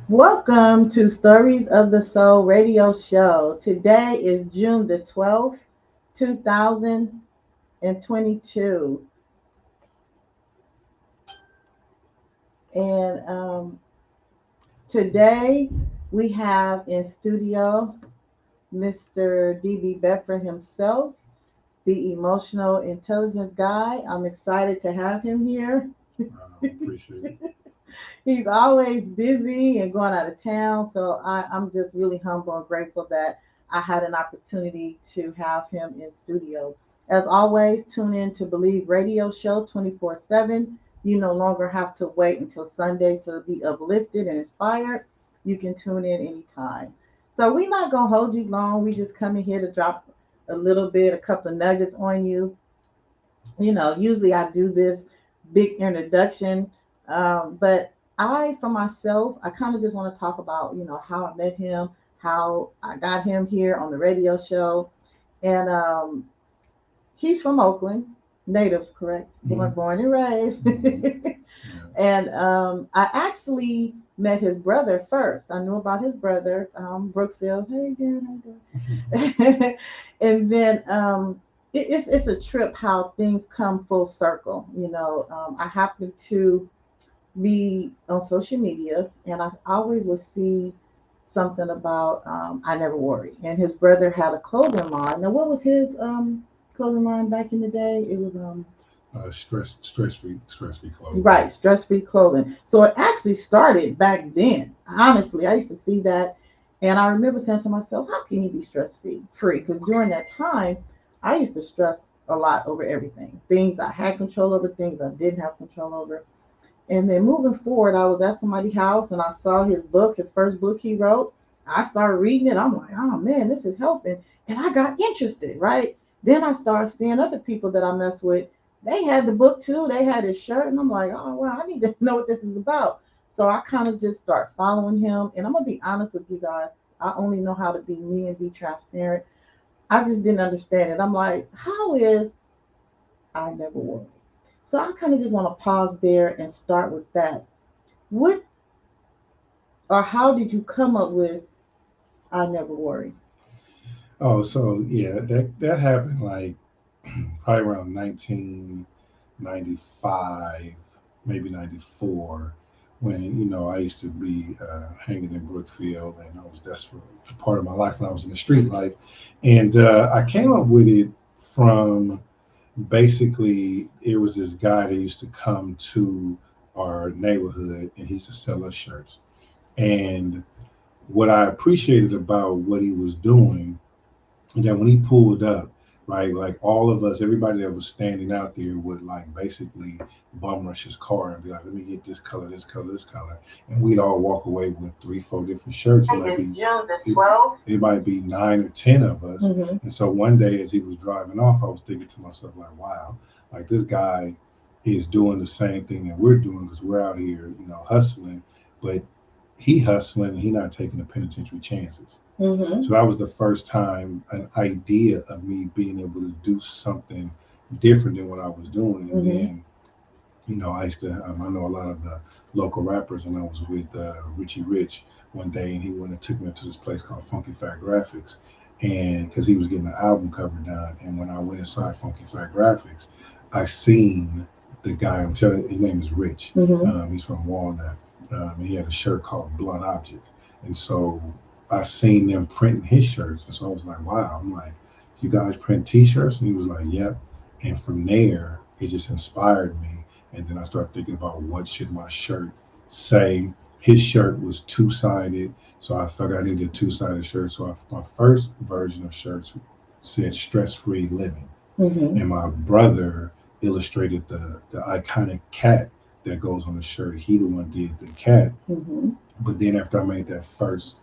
Welcome to Stories of the Soul radio show. Today is June the 12th, 2022. And today we have in studio Mr. DB Bedford himself, the emotional intelligence guy. I'm excited to have him here. Appreciate it. He's always busy and going out of town. So I'm just really humble and grateful that I had an opportunity to have him in studio. As always, tune in to Believe Radio Show 24/7. You no longer have to wait until Sunday to be uplifted and inspired. You can tune in anytime. So we're not going to hold you long. We just come in here to drop a little bit, a couple of nuggets on you. Usually I do this big introduction, but for myself, I kind of just want to talk about, how I met him, how I got him here on the radio show. And he's from Oakland, native, correct? Mm-hmm. Born and raised. Mm-hmm. And I actually met his brother first. I knew about his brother, Brookfield. Hey, Dan, how you doing? And then it's a trip how things come full circle. I happen to be on social media, and I always would see something about I Never Worry. And his brother had a clothing line. Now, what was his clothing line back in the day? It was Stress free clothing. right, stress free clothing. So it actually started back then. Honestly, I used to see that, and I remember saying to myself, "How can you be stress free?" Because during that time, I used to stress a lot over everything, things I had control over, things I didn't have control over. And then moving forward, I was at somebody's house and I saw his book, his first book he wrote. I started reading it. I'm like, oh man, this is helping. And I got interested, right? Then I started seeing other people that I mess with. They had the book too. They had his shirt. And I'm like, oh, well, I need to know what this is about. So I kind of just start following him. And I'm going to be honest with you guys. I only know how to be me and be transparent. I just didn't understand it. I'm like, how is I Never Worry? So I kind of just want to pause there and start with that. What or how did you come up with I Never Worry? Oh, so yeah, that happened like probably around 1995, maybe 94, when I used to be hanging in Brookfield, and that's for part of my life when I was in the street life, and I came up with it from basically it was this guy that used to come to our neighborhood, and he used to sell us shirts. And what I appreciated about what he was doing, and that when he pulled up, right, like all of us, everybody that was standing out there would like basically bum rush his car and be like, "Let me get this color, this color, this color," and we'd all walk away with three, four different shirts. It might be 9 or 10 of us. Mm-hmm. And so one day, as he was driving off, I was thinking to myself, like, "Wow, like this guy is doing the same thing that we're doing because we're out here, hustling, but." He hustling and he not taking the penitentiary chances. Mm-hmm. So that was the first time an idea of me being able to do something different than what I was doing. And Mm-hmm. then, I used to, I know a lot of the local rappers, and I was with Richie Rich one day, and he went and took me to this place called Funky Fat Graphics. And because he was getting an album cover done. And when I went inside Funky Fat Graphics, I seen the guy, I'm telling you, his name is Rich. Mm-hmm. He's from Walnut. And he had a shirt called Blunt Object. And so I seen them printing his shirts, and so I was like, "Wow!" I'm like, "You guys print T-shirts?" And he was like, "Yep." And from there, it just inspired me. And then I started thinking about what should my shirt say. His shirt was two-sided, so I figured I needed a two-sided shirt. So my first version of shirts said "stress-free living," Mm-hmm. and my brother illustrated the iconic cat that goes on the shirt. He the one did the cat. Mm-hmm. But then after I made that first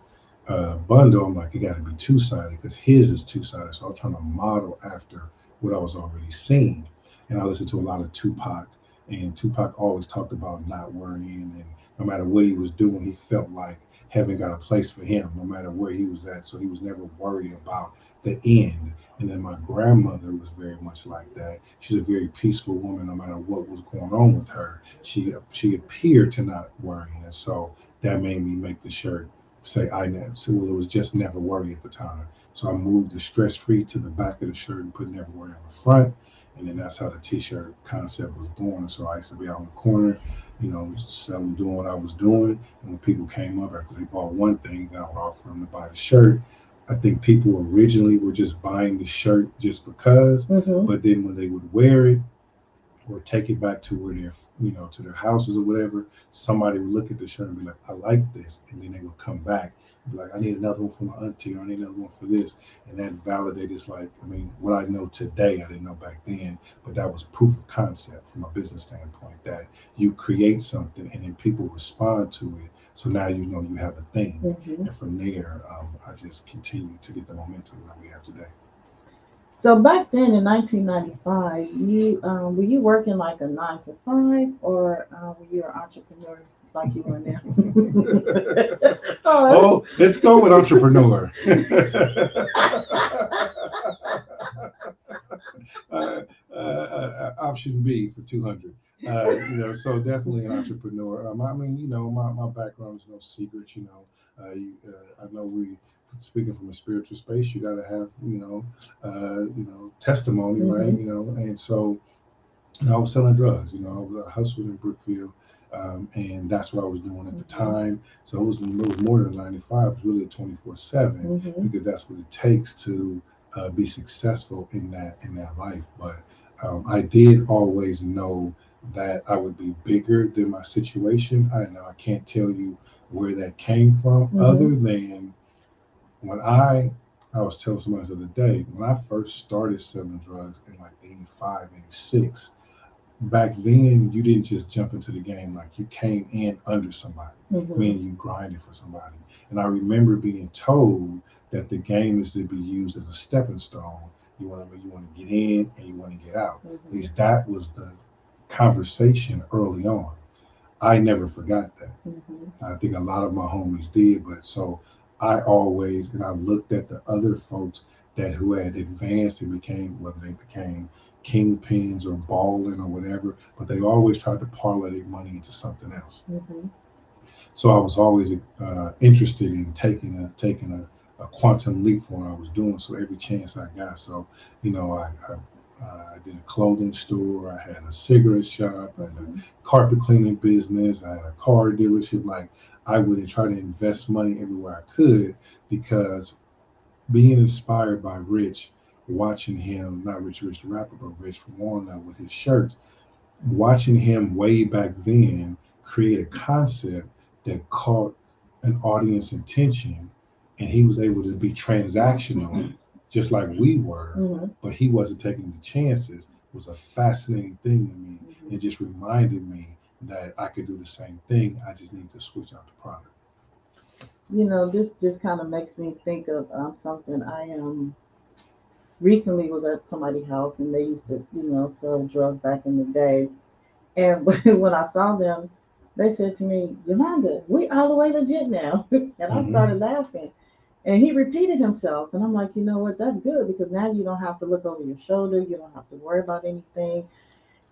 bundle, I'm like, it got to be two sided because his is two sided. So I'm trying to model after what I was already seeing. And I listened to a lot of Tupac, And Tupac always talked about not worrying, and no matter what he was doing, he felt like heaven got a place for him, no matter where he was at. So he was never worried about the end. And then my grandmother was very much like that. She's a very peaceful woman, no matter what was going on with her. She appeared to not worry, and so that made me make the shirt say I never. So well, it was just never worry at the time. So I moved the stress free to the back of the shirt and put never worry on the front. And then that's how the T-shirt concept was born. So I used to be out on the corner, selling, doing what I was doing. And when people came up after they bought one thing, then I would offer them to buy the shirt. I think people originally were just buying the shirt just because, Mm-hmm. but then when they would wear it or take it back to where to their houses or whatever, somebody would look at the shirt and be like, I like this. And then they would come back and be like, I need another one for my auntie, or I need another one for this. And that validated, like, I mean, what I know today, I didn't know back then, but that was proof of concept from a business standpoint that you create something and then people respond to it. So now you know you have a thing. Mm-hmm. And from there, I just continued to get the momentum that we have today. So back then in 1995, you were you working like a 9 to 5, or were you an entrepreneur like you are now? Oh, Oh, let's go with entrepreneur. Option B for 200. So definitely an entrepreneur. I mean, my background is no secret. I know speaking from a spiritual space, you got to have, testimony, right? mm-hmm. And so I was selling drugs. I was hustling in Brookfield, and that's what I was doing at the Mm-hmm. time. So it was more than 95. It was really a 24/7 Mm-hmm. because that's what it takes to be successful in that life. But I did always know that I would be bigger than my situation. I can't tell you where that came from, Mm-hmm. other than when I was telling somebody the other day, when I first started selling drugs in like 85, 86. Back then you didn't just jump into the game, like you came in under somebody, Mm-hmm. meaning you grinded for somebody. And I remember being told that the game is to be used as a stepping stone. You want to get in and you want to get out. At Mm-hmm. least that was the conversation early on. I never forgot that. Mm-hmm. I think a lot of my homies did, but so I looked at the other folks that who had advanced and became, whether they became kingpins or balling or whatever, but they always tried to parlay their money into something else. Mm-hmm. So I was always interested in taking a quantum leap from what I was doing. So every chance I got, so I did a clothing store, I had a cigarette shop, I had a Mm-hmm. carpet cleaning business, I had a car dealership. Like I would try to invest money everywhere I could because being inspired by Rich, watching him, not Rich the rapper, but Rich from Walnut with his shirts, watching him way back then create a concept that caught an audience attention, and he was able to be transactional just like we were, Mm-hmm. but he wasn't taking the chances, was a fascinating thing to me. Mm-hmm. It just reminded me that I could do the same thing. I just need to switch out the product. This just kind of makes me think of something I recently was at somebody's house, and they used to, sell drugs back in the day. And when I saw them, they said to me, Yolanda, we all the way legit now. And I Mm-hmm. started laughing. And he repeated himself. And I'm like, you know what? That's good, because now you don't have to look over your shoulder. You don't have to worry about anything.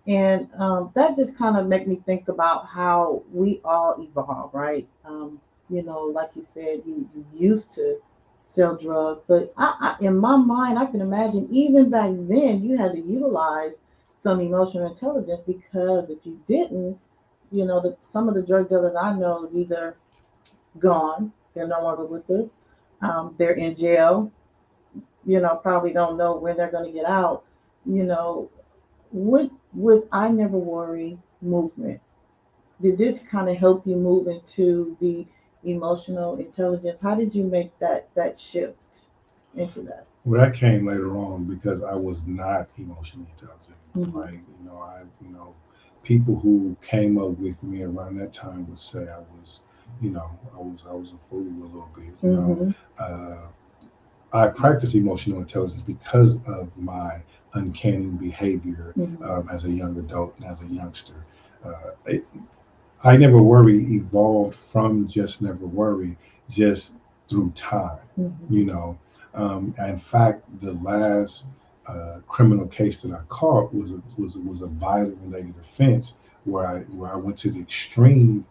And that just kind of make me think about how we all evolve, right? Like you said, you used to sell drugs, but in my mind, I can imagine even back then you had to utilize some emotional intelligence, because if you didn't, some of the drug dealers I know is either gone, they're no longer with us, they're in jail, probably don't know when they're going to get out. You know, with I Never Worry movement, did this kind of help you move into the emotional intelligence? How did you make that shift into that? Well, that came later on because I was not emotionally intelligent, Mm-hmm. right? People who came up with me around that time would say I was a fool a little bit. Mm-hmm. Uh, I practice emotional intelligence because of my uncanny behavior as a young adult and as a youngster. It, I never worry evolved from just never worry, just through time, you know. In fact, the last criminal case that I caught was a violent related offense where I went to the extreme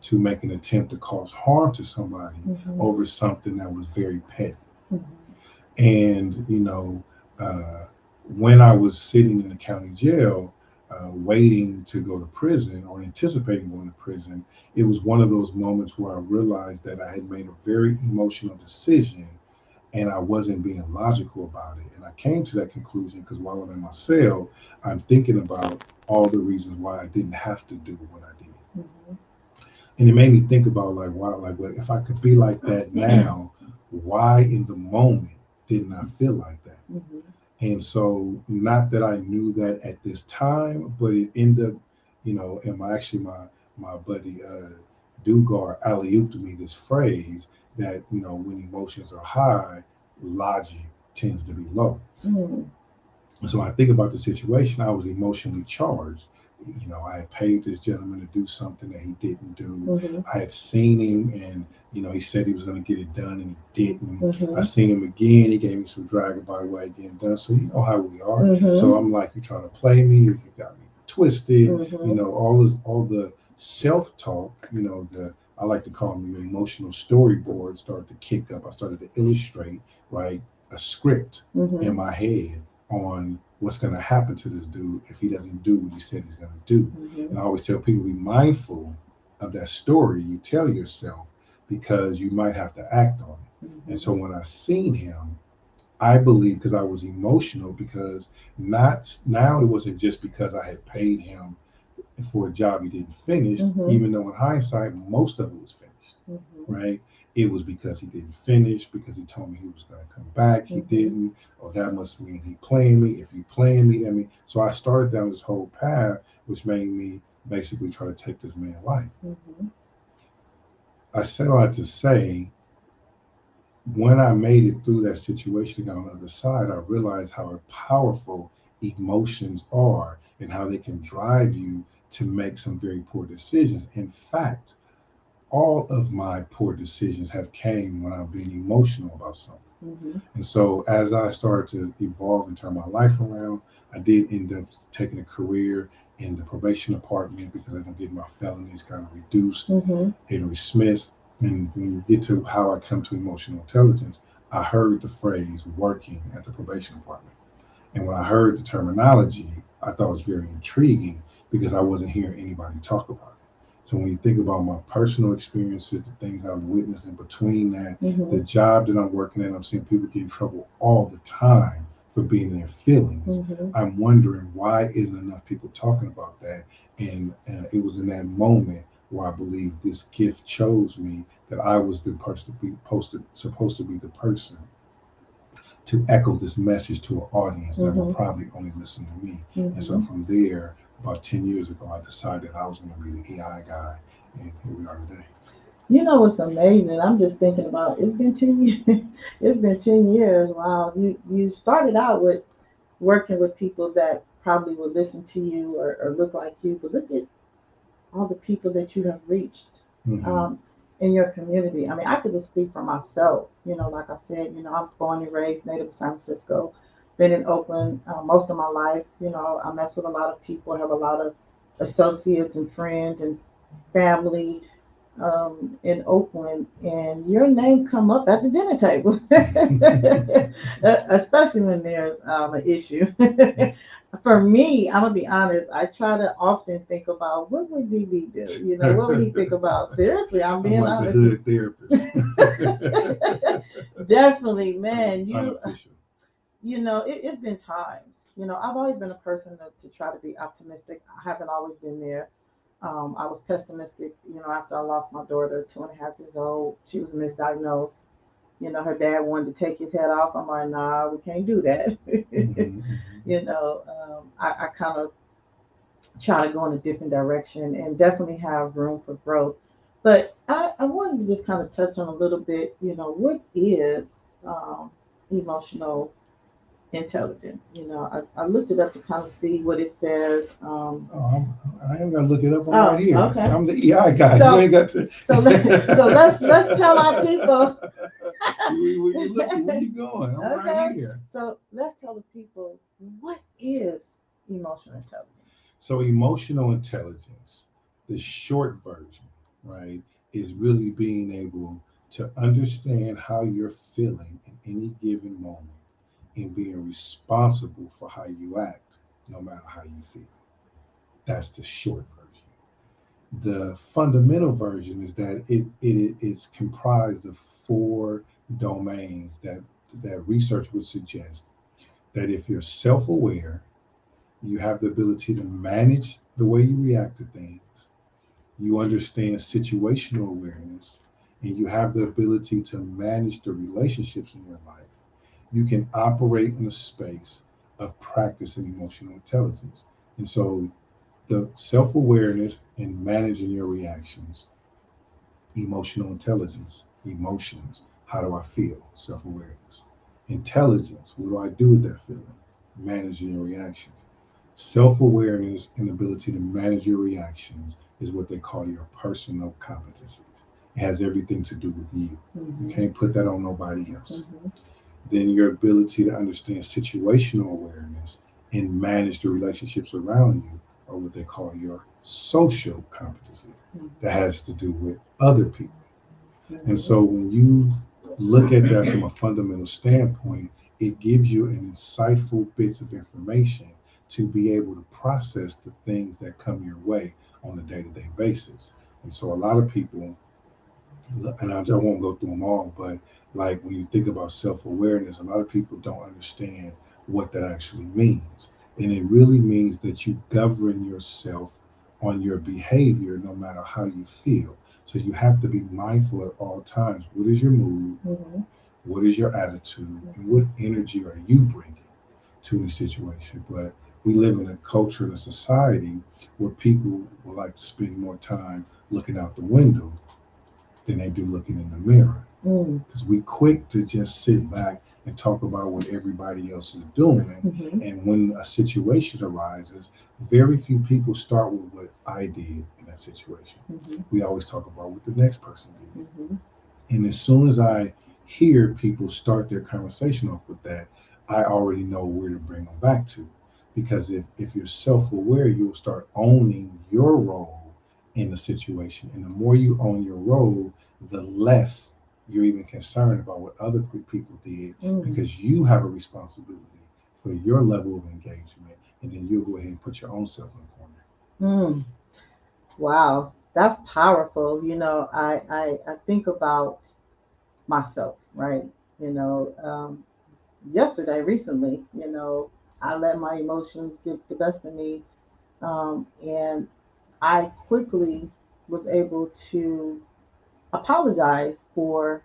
to make an attempt to cause harm to somebody over something that was very petty. And uh, when I was sitting in the county jail, waiting to go to prison or anticipating going to prison, it was one of those moments where I realized that I had made a very emotional decision and I wasn't being logical about it. And I came to that conclusion because while I'm in my cell, I'm thinking about all the reasons why I didn't have to do what I did. And it made me think about like, wow, like, well, if I could be like that now, why in the moment didn't I feel like that? And so, not that I knew that at this time, but it ended up, and my buddy Dugar alley-ooped me this phrase that when emotions are high, logic tends to be low. So I think about the situation. I was emotionally charged. I had paid this gentleman to do something that he didn't do. I had seen him, and he said he was going to get it done, and he didn't. I seen him again. He gave me some drag by way of getting done. So you know how we are. So I'm like, you trying to play me? You got me twisted. All the self-talk. I like to call them the emotional storyboard started to kick up. I started to illustrate, right, a script in my head on what's going to happen to this dude if he doesn't do what he said he's going to do. And I always tell people, be mindful of that story you tell yourself because you might have to act on it. And so when I seen him, I believe because I was emotional because not now it wasn't just because I had paid him for a job he didn't finish, even though in hindsight most of it was finished, right? It was because he didn't finish, because he told me he was going to come back, he didn't, or that must mean he playing me. If he playing me, that means. So I started down this whole path, which made me basically try to take this man's life. I say all that to say, when I made it through that situation on the other side, I realized how powerful emotions are and how they can drive you to make some very poor decisions. In fact, all of my poor decisions have came when I've been emotional about something. And so as I started to evolve and turn my life around, I did end up taking a career in the probation department because I didn't get my felonies kind of reduced and dismissed. And when you get to how I come to emotional intelligence, I heard the phrase working at the probation department. And when I heard the terminology, I thought it was very intriguing because I wasn't hearing anybody talk about it. So when you think about my personal experiences, the things I've witnessed in between that, the job that I'm working at, I'm seeing people get in trouble all the time for being in their feelings. I'm wondering why isn't enough people talking about that? And it was in that moment where I believe this gift chose me that I was the person to be supposed to be the person to echo this message to an audience that will probably only listen to me. And so from there, about 10 years ago, I decided I was going to be the EI guy, and here we are today. You know what's amazing? I'm just thinking about it's been 10 years. It's been 10 years. Wow. You started out with working with people that probably would listen to you or look like you, but look at all the people that you have reached in your community. I mean, I could just speak for myself. Like I said, I'm born and raised native of San Francisco, been in Oakland most of my life. I mess with a lot of people, have a lot of associates and friends and family in Oakland, and your name come up at the dinner table, especially when there's an issue. For me, I'm gonna be honest. I try to often think about what would DB do. What would he think about? Seriously, I'm being like honest. The hood therapist. Definitely, man. Unofficial. It's been times. I've always been a person to try to be optimistic. I haven't always been there. I was pessimistic, after I lost my daughter, 2.5 years old. She was misdiagnosed. Her dad wanted to take his head off. I'm like, nah, we can't do that. I kind of try to go in a different direction and definitely have room for growth. But I wanted to just kind of touch on a little bit, what is emotional intelligence. I looked it up to kind of see what it says. I ain't gonna look it up. I'm right here. Okay. I'm the EI guy. So, you ain't got to. let's tell our people. Where you going? I'm Okay. right here. So let's tell the people, what is emotional intelligence? So emotional intelligence, the short version, right, is really being able to understand how you're feeling in any given moment and being responsible for how you act, no matter how you feel. That's the short version. The fundamental version is that it's comprised of four domains that research would suggest that if you're self-aware, you have the ability to manage the way you react to things, you understand situational awareness, and you have the ability to manage the relationships in your life, you can operate in a space of practicing emotional intelligence. And so the self-awareness and managing your reactions, emotional intelligence, emotions, how do I feel, self-awareness, intelligence, what do I do with that feeling, managing your reactions, self-awareness and ability to manage your reactions is what they call your personal competencies. It has everything to do with you. Mm-hmm. You can't put that on nobody else. Mm-hmm. Then your ability to understand situational awareness and manage the relationships around you are what they call your social competencies. Mm-hmm. That has to do with other people. Mm-hmm. And so when you look at that from a fundamental standpoint, it gives you an insightful bits of information to be able to process the things that come your way on a day-to-day basis. And so a lot of people, and I won't go through them all, but like when you think about self-awareness, a lot of people don't understand what that actually means. And it really means that you govern yourself on your behavior no matter how you feel. So you have to be mindful at all times. What is your mood? Mm-hmm. What is your attitude? And what energy are you bringing to the situation? But we live in a culture and a society where people would like to spend more time looking out the window than they do looking in the mirror. Because we quick to just sit back and talk about what everybody else is doing. Mm-hmm. And when a situation arises, very few people start with what I did in that situation. Mm-hmm. We always talk about what the next person did. Mm-hmm. And as soon as I hear people start their conversation off with that, I already know where to bring them back to. Because if you're self-aware, you'll start owning your role in the situation. And the more you own your role, the less you're even concerned about what other people did, because you have a responsibility for your level of engagement. And then you'll go ahead and put your own self in the corner. Wow, that's powerful. I think about myself, right? Yesterday, recently, I let my emotions get the best of me, and I quickly was able to apologize for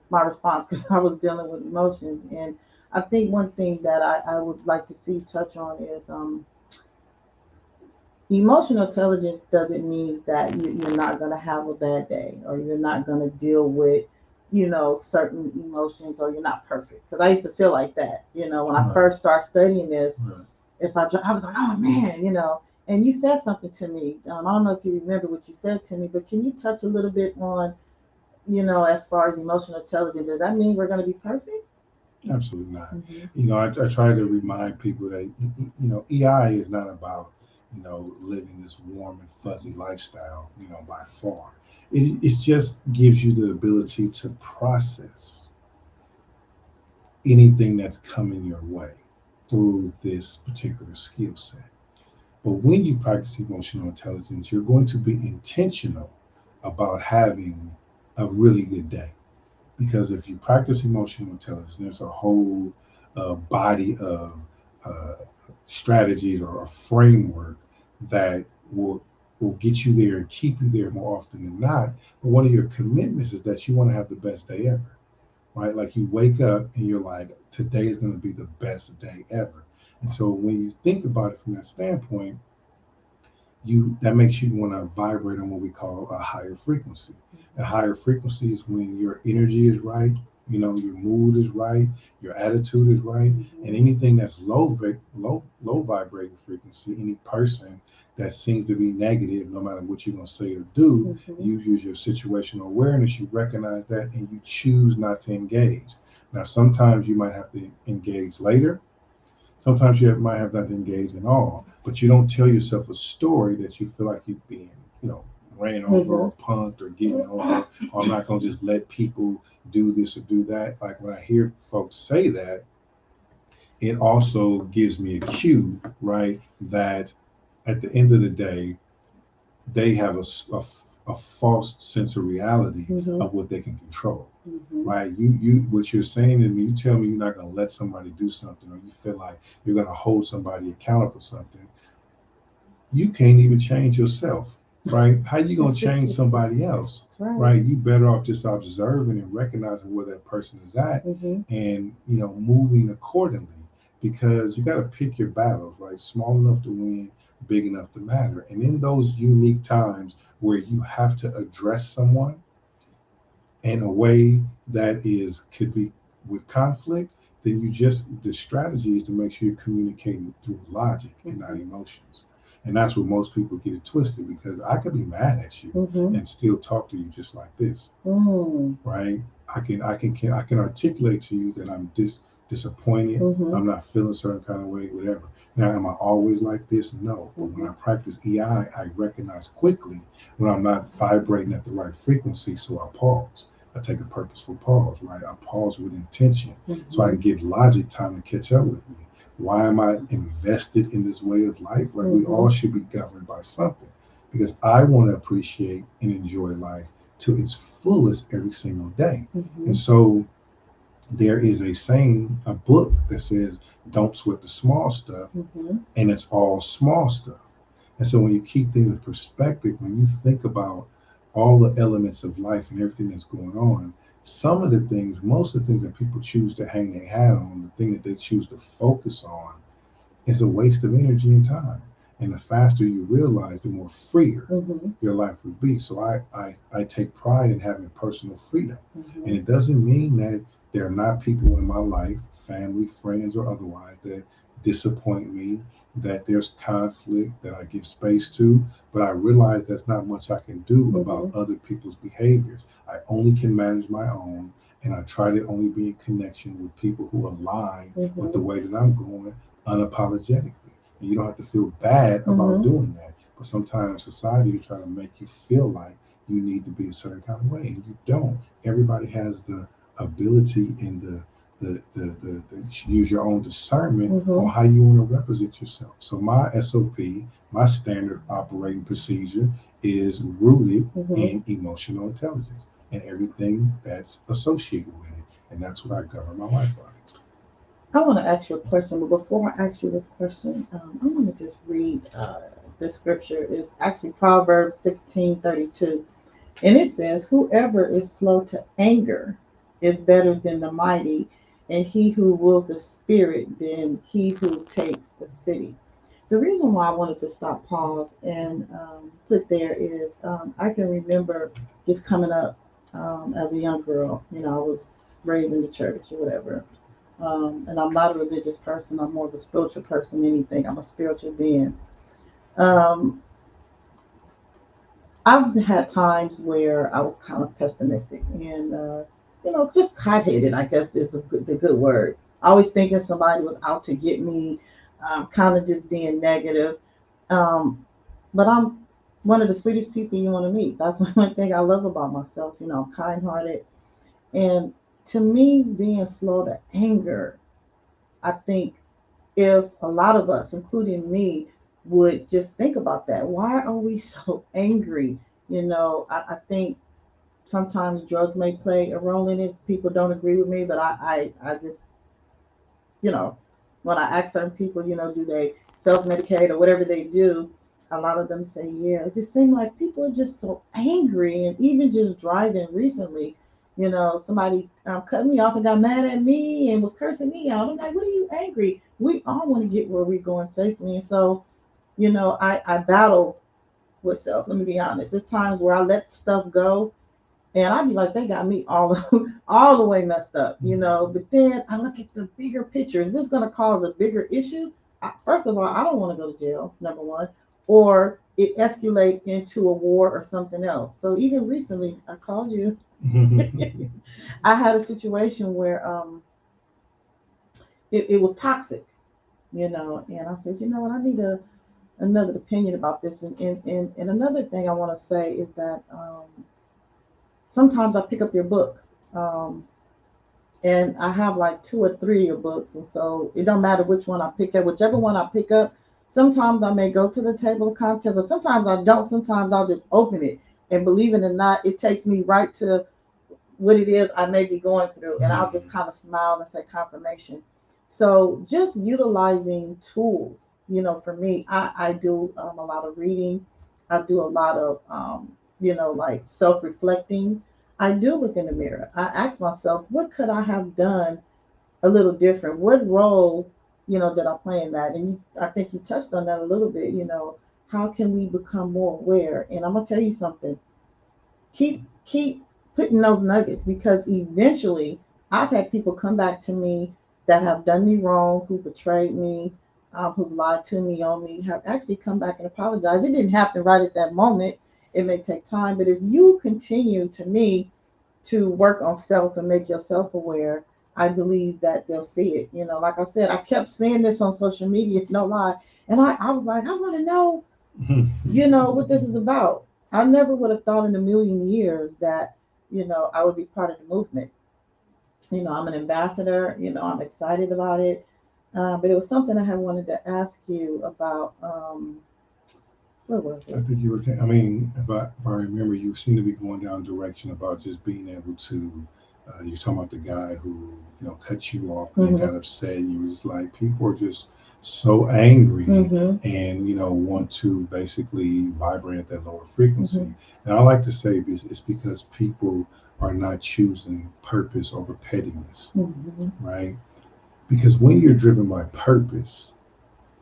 my response because I was dealing with emotions. And I think one thing that I would like to see touch on is emotional intelligence doesn't mean that you're not going to have a bad day, or you're not going to deal with certain emotions, or you're not perfect, because I used to feel like that when I first started studying this. If I was like, oh man, and you said something to me. I don't know if you remember what you said to me, but can you touch a little bit on as far as emotional intelligence? Does that mean we're going to be perfect? Absolutely not. Mm-hmm. I try to remind people that EI is not about living this warm and fuzzy lifestyle. By far, it just gives you the ability to process anything that's coming your way through this particular skill set. But when you practice emotional intelligence, you're going to be intentional about having a really good day. Because if you practice emotional intelligence, there's a whole body of uh, strategies or a framework that will get you there and keep you there more often than not. But one of your commitments is that you want to have the best day ever, right? Like you wake up and you're like, today is going to be the best day ever. And so when you think about it from that standpoint, that makes you want to vibrate on what we call a higher frequency. A higher frequency is when your energy is right, your mood is right, your attitude is right, and anything that's low vibrating frequency, any person that seems to be negative, no matter what you're gonna say or do, you use your situational awareness, you recognize that, and you choose not to engage. Now, sometimes you might have to engage later. Sometimes you might have not to engage at all, but you don't tell yourself a story that you feel like you're being, ran over or punked or getting over, or I'm not going to just let people do this or do that. Like when I hear folks say that, it also gives me a cue, right, that at the end of the day, they have a false sense of reality of what they can control. Right? You what you're saying to me, you tell me you're not gonna let somebody do something, or you feel like you're gonna hold somebody accountable for something. You can't even change yourself, right? How you gonna change somebody else? That's right. Right? You better off just observing and recognizing where that person is at, and moving accordingly. Because you got to pick your battles, right? Small enough to win, big enough to matter. And in those unique times where you have to address someone in a way that could be with conflict, then the strategy is to make sure you're communicating through logic and not emotions. And that's where most people get it twisted, because I could be mad at you and still talk to you just like this, right? I can articulate to you that I'm disappointed. I'm not feeling a certain kind of way, whatever. Now, am I always like this? No. But when I practice EI, I recognize quickly when I'm not vibrating at the right frequency, so I pause. I take a purposeful pause, right? I pause with intention so I can give logic time to catch up with me. Why am I invested in this way of life? Like we all should be governed by something, because I want to appreciate and enjoy life to its fullest every single day. And so there is a saying, a book that says, don't sweat the small stuff, and it's all small stuff. And so when you keep things in perspective, when you think about all the elements of life and everything that's going on, most of the things that people choose to hang their hat on, the thing that they choose to focus on, is a waste of energy and time. And the faster you realize, the more freer your life would be. So I take pride in having personal freedom. And it doesn't mean that there are not people in my life, family, friends, or otherwise, that disappoint me, that there's conflict that I give space to, but I realize there's not much I can do about other people's behaviors. I only can manage my own, and I try to only be in connection with people who align with the way that I'm going unapologetically. And you don't have to feel bad about doing that, but sometimes society will try to make you feel like you need to be a certain kind of way, and you don't. Everybody has the ability and the use your own discernment on how you want to represent yourself. So my SOP, my standard operating procedure, is rooted in emotional intelligence and everything that's associated with it. And that's what I govern my life by. I want to ask you a question, but before I ask you this question, I want to just read the scripture. It's actually Proverbs 16:32. And it says, whoever is slow to anger is better than the mighty, and he who rules the spirit than he who takes the city. The reason why I wanted to stop, pause, and put there is I can remember just coming up as a young girl. I was raised in the church or whatever. And I'm not a religious person. I'm more of a spiritual person than anything. I'm a spiritual being. Um, I've had times where I was kind of pessimistic and, just hot-headed, I guess is the good word. Always thinking somebody was out to get me, kind of just being negative. Um, but I'm one of the sweetest people you want to meet. That's one thing I love about myself. I'm kind-hearted. And to me, being slow to anger, I think if a lot of us, including me, would just think about that. Why are we so angry? I think sometimes drugs may play a role in it. People don't agree with me, but I just, you know, when I ask certain people, do they self medicate or whatever they do, a lot of them say, yeah. It just seems like people are just so angry. And even just driving recently, somebody cut me off and got mad at me and was cursing me out. I'm like, what are you angry? We all want to get where we're going safely. And so, I battle with self. Let me be honest. There's times where I let stuff go And I'd be like, they got me all all the way messed up, you know. But then I look at the bigger picture. Is this going to cause a bigger issue? First of all, I don't want to go to jail, number one, or it escalate into a war or something else. So even recently, I called you. I had a situation where it was toxic, you know, and I said, you know what, I need another opinion about this. And another thing I want to say is that sometimes I pick up your book. Um, and I have like two or three of your books, and so it don't matter which one I pick up, whichever one I pick up. Sometimes I may go to the table of contents, or sometimes I don't. Sometimes I'll just open it, and believe it or not, it takes me right to what it is I may be going through, and I'll just kind of smile and say confirmation. So just utilizing tools, you know, for me, I do a lot of reading. I do a lot of, you know, like self-reflecting. I do look in the mirror. I ask myself, what could I have done a little different? What role, you know, did I play in that? And I think you touched on that a little bit. You know, how can we become more aware? And I'm gonna tell you something. Keep putting those nuggets, because eventually I've had people come back to me that have done me wrong, who betrayed me, who've lied to me on me, have actually come back and apologized. It didn't happen right at that moment. It may take time, but if you continue to me to work on self and make yourself aware, I believe that they'll see it. You know, like I said, I kept seeing this on social media, no lie. And I was like, I want to know, you know, what this is about. I never would have thought in a million years that, you know, I would be part of the movement. You know, I'm an ambassador, you know, I'm excited about it. But it was something I had wanted to ask you about. What was I it? think you were. I mean, if I remember, you seem to be going down a direction about just being able to. You're talking about the guy who cut you off and then Mm-hmm. got upset. And you was like, people are just so angry Mm-hmm. and want to basically vibrate at that lower frequency. Mm-hmm. And I like to say it's because people are not choosing purpose over pettiness, Mm-hmm. right? Because when you're driven by purpose,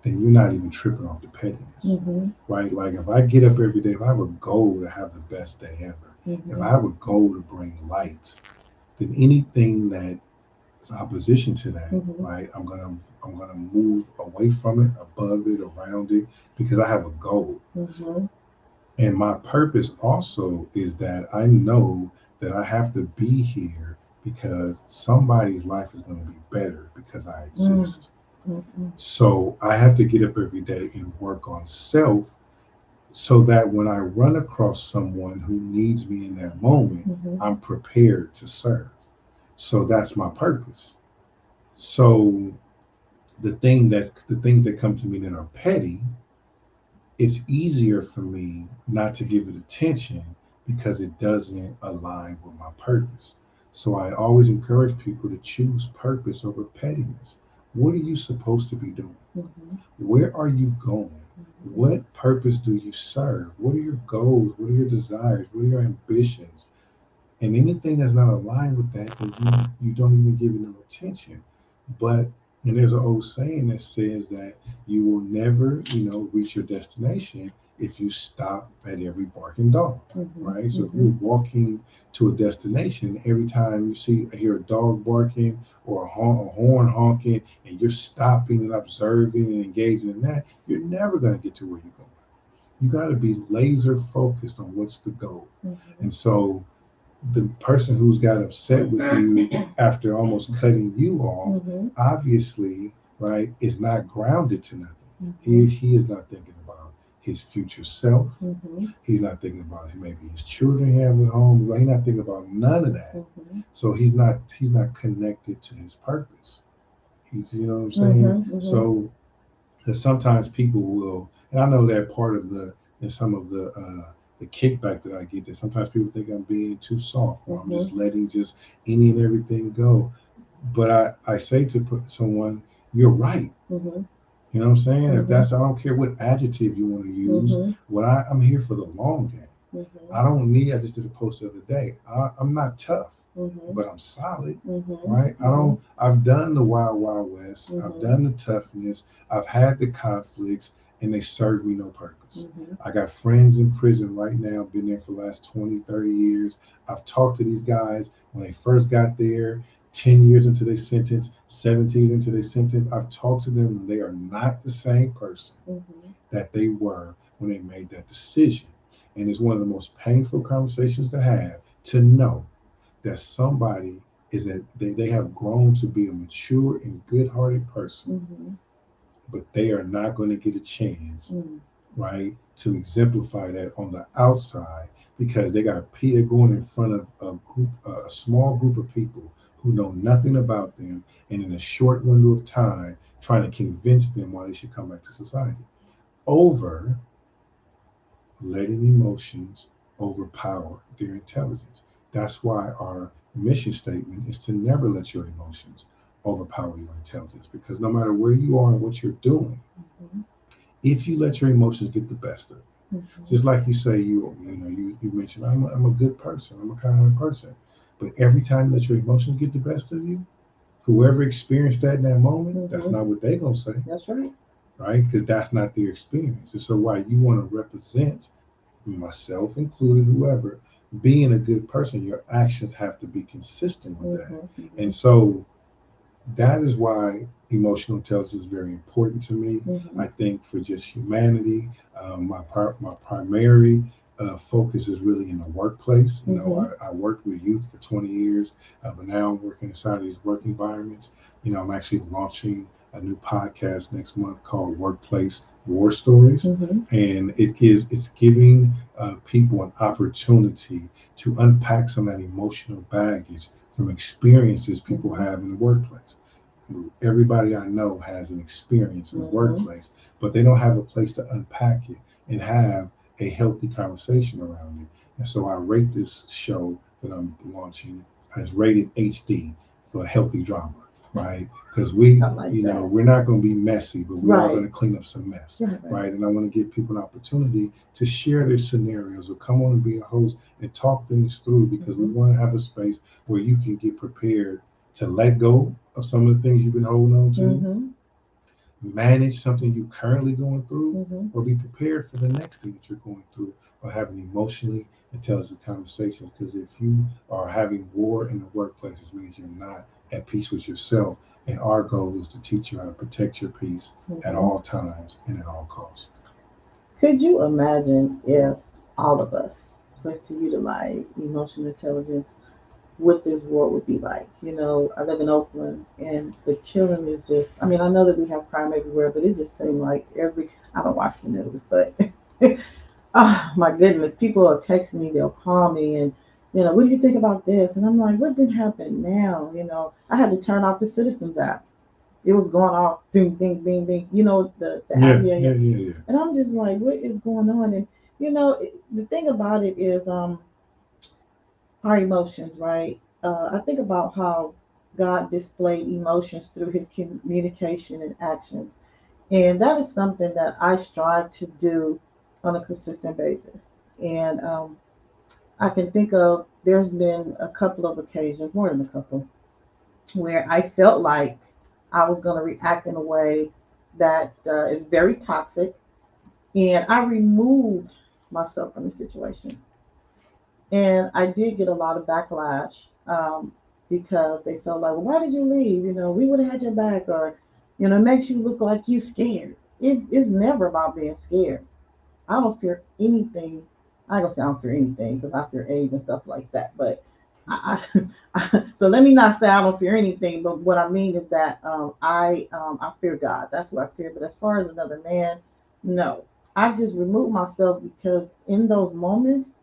then you're not even tripping off the pettiness, Mm-hmm. right? Like if I get up every day, if I have a goal to have the best day ever, if Mm-hmm. I have a goal to bring light, then anything that is opposition to that, Mm-hmm. right? I'm gonna move away from it, above it, around it, because I have a goal. Mm-hmm. And my purpose also is that I know that I have to be here because somebody's life is going to be better because I exist. Mm-hmm. So I have to get up every day and work on self so that when I run across someone who needs me in that moment, Mm-hmm. I'm prepared to serve. So that's my purpose. So the things that come to me that are petty, it's easier for me not to give it attention because it doesn't align with my purpose. So I always encourage people to choose purpose over pettiness. What are you supposed to be doing? Mm-hmm. Where are you going? What purpose do you serve? What are your goals? What are your desires? What are your ambitions? And anything that's not aligned with that, then you don't even give it no attention. But and there's an old saying that says that you will never, reach your destination if you stop at every barking dog, Mm-hmm. right? So if Mm-hmm. you're walking to a destination, every time hear a dog barking or a horn honking, and you're stopping and observing and engaging in that, you're never going to get to where you're going. You got to be laser focused on what's the goal. Mm-hmm. And so the person who's got upset with you after almost cutting you off, Mm-hmm. obviously, right, is not grounded to nothing. Mm-hmm. He is not thinking about his future self. Mm-hmm. He's not thinking about maybe his children he have at home. He's not thinking about none of that. Mm-hmm. So he's not connected to his purpose. You know what I'm saying? Mm-hmm. Mm-hmm. So because sometimes people will, and I know that part of and some of the kickback that I get, that sometimes people think I'm being too soft or I'm Mm-hmm. just letting just any and everything go. But I say to put someone, you're right. Mm-hmm. You know what I'm saying? If Mm-hmm. that's, I don't care what adjective you want to use. Mm-hmm. I'm here for the long game. Mm-hmm. I don't need. I just did a post the other day. I'm not tough, Mm-hmm. but I'm solid, Mm-hmm. right? I Mm-hmm. don't. I've done the wild wild west. I've Mm-hmm. done the toughness. I've had the conflicts, and they serve me no purpose. Mm-hmm. I got friends in prison right now, been there for the last 20, 30 years. I've talked to these guys when they first got there, 10 years into their sentence, 17 into their sentence. I've talked to them and they are not the same person Mm-hmm. that they were when they made that decision. And it's one of the most painful conversations to have, to know that somebody is that they have grown to be a mature and good-hearted person, Mm-hmm. but they are not going to get a chance, Mm-hmm. right, to exemplify that on the outside because they got Peter going in front of a small group of people who know nothing about them, and in a short window of time, trying to convince them why they should come back to society over letting emotions overpower their intelligence. That's why our mission statement is to never let your emotions overpower your intelligence because no matter where you are and what you're doing, Mm-hmm. if you let your emotions get the best of it, Mm-hmm. just like you say, you mentioned, I'm a good person, I'm a kind person. But every time you let your emotions get the best of you, whoever experienced that in that moment, that's Mm-hmm. not what they're going to say, That's right. right? Because that's not their experience. And so, why you want to represent, myself included, whoever, being a good person, your actions have to be consistent with that. Mm-hmm. Mm-hmm. And so, that is why emotional intelligence is very important to me. Mm-hmm. I think for just humanity, my primary focus is really in the workplace. Mm-hmm. I worked with youth for 20 years, but now I'm working inside of these work environments. I'm actually launching a new podcast next month called Workplace War Stories, Mm-hmm. and it's giving people an opportunity to unpack some of that emotional baggage from experiences people Mm-hmm. have in the workplace. Everybody I know has an experience in the Mm-hmm. workplace, but they don't have a place to unpack it and have a healthy conversation around it. And so I rate this show that I'm launching as rated HD for healthy drama, right? Because I like that. we're not going to be messy, but we are going Right. to clean up some mess, Right. Right. right? And I want to give people an opportunity to share their scenarios or come on and be a host and talk things through because we Mm-hmm. want to have a space where you can get prepared to let go of some of the things you've been holding on to, Mm-hmm. manage something you're currently going through, Mm-hmm. or be prepared for the next thing that you're going through by having emotionally intelligent conversations. Because if you are having war in the workplace, it means you're not at peace with yourself. And our goal is to teach you how to protect your peace at Mm-hmm. all times and at all costs. Could you imagine if all of us was to utilize emotional intelligence, what this world would be like? I live in Oakland and the killing is just, I mean, I know that we have crime everywhere, but it just seems like I don't watch the news, but oh my goodness, people are texting me, they'll call me and, what do you think about this? And I'm like, what did happen now? I had to turn off the Citizens app. It was going off, ding, ding, ding, ding. The app, Yeah, yeah, yeah. yeah, yeah, yeah. And I'm just like, what is going on? And the thing about it is, our emotions, right? I think about how God displayed emotions through His communication and actions, and that is something that I strive to do on a consistent basis. And I can think of there's been a couple of occasions, more than a couple, where I felt like I was going to react in a way that is very toxic, and I removed myself from the situation. And I did get a lot of backlash because they felt like, well, why did you leave? We would have had your back, or it makes you look like you scared. It's never about being scared. I don't fear anything. I ain't gonna say I don't fear anything because I fear AIDS and stuff like that. But so let me not say I don't fear anything. But what I mean is that I fear God. That's what I fear. But as far as another man, no. I just removed myself because in those moments,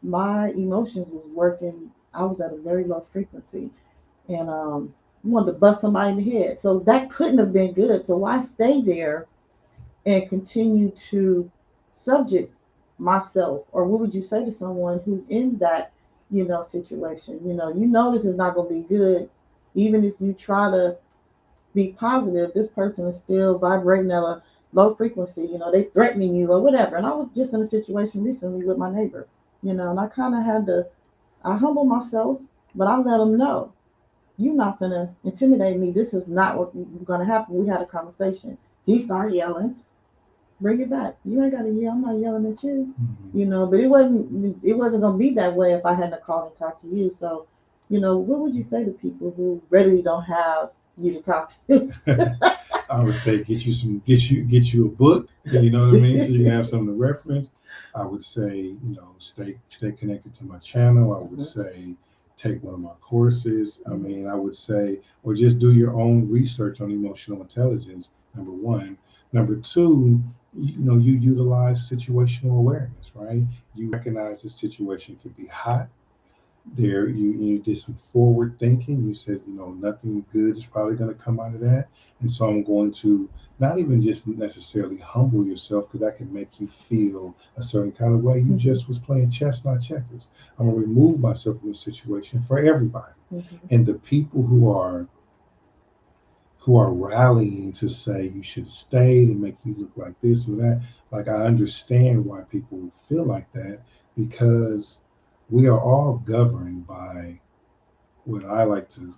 my emotions was working. I was at a very low frequency, and wanted to bust somebody in the head. So that couldn't have been good. So why stay there and continue to subject myself? Or what would you say to someone who's in that situation? This is not going to be good. Even if you try to be positive, this person is still vibrating at a low frequency. They threatening you or whatever. And I was just in a situation recently with my neighbor, and I kind of had to, I humble myself, but I let them know, you're not gonna intimidate me. This is not what going to happen. We had a conversation. He started yelling. Bring it back. You ain't got to yell. I'm not yelling at you. Mhm. You know, but it wasn't gonna be that way if I hadn't called and talked to you. So, what would you say to people who really don't have you to talk to? I would say get you a book, you know what I mean, so you can have something to reference. I would say, stay connected to my channel. I would Mhm. say take one of my courses. I Mhm. mean, I would say, or just do your own research on emotional intelligence. Number one. Number two, you utilize situational awareness, right? You recognize the situation could be hot. There, you did some forward thinking. You said, nothing good is probably going to come out of that, and so I'm going to not even just necessarily humble yourself, because that can make you feel a certain kind of way. You Mhm. just was playing chess, not checkers. I'm going to remove myself from the situation for everybody, Mhm. and the people who are rallying to say you should have stayed and make you look like this or that. Like, I understand why people feel like that, because we are all governed by what I like to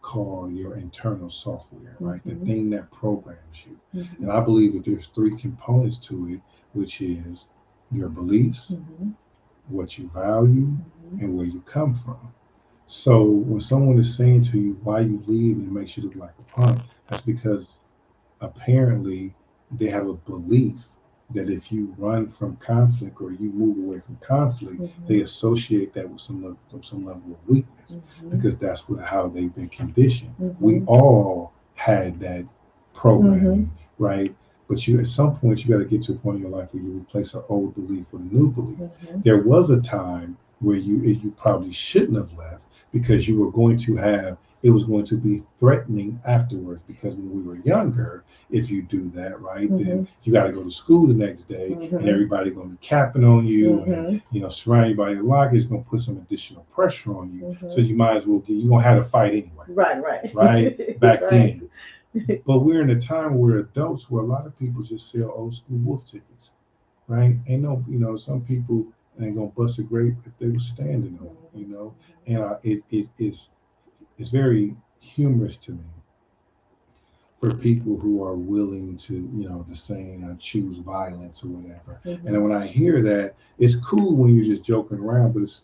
call your internal software, right? The Mhm. thing that programs you. Mhm. And I believe that there's three components to it, which is your beliefs, Mhm. what you value, Mhm. and where you come from. So when someone is saying to you why you leave and it makes you look like a punk, that's because apparently they have a belief that if you run from conflict or you move away from conflict, they Mhm. associate that with some level of weakness, Mhm. because that's how they've been conditioned. We Mhm. all had that Mhm. programming, right? But at some point, you got to get to a point in your life where you replace an old belief with a new belief. Mhm. There was a time where you probably shouldn't have left, because you were going to have it was going to be threatening afterwards, because when we were younger, if you do that, right, then Mhm. you got to go to school the next day, and Mhm. everybody going to be capping on you, and Mhm. surround you by your locker is going to put some additional pressure on you. So Mhm. you might as well you're going to have to fight anyway, Right, right. right? Back Right. then. But we're in a time where adults, where a lot of people just sell old school wolf tickets, right? Ain't no, some people ain't gonna bust a grape if they were standing on it, Mhm. and it's very humorous to me for people who are willing to, the saying, choose violence or whatever. And then Mhm. when I hear that, it's cool when you're just joking around, but it's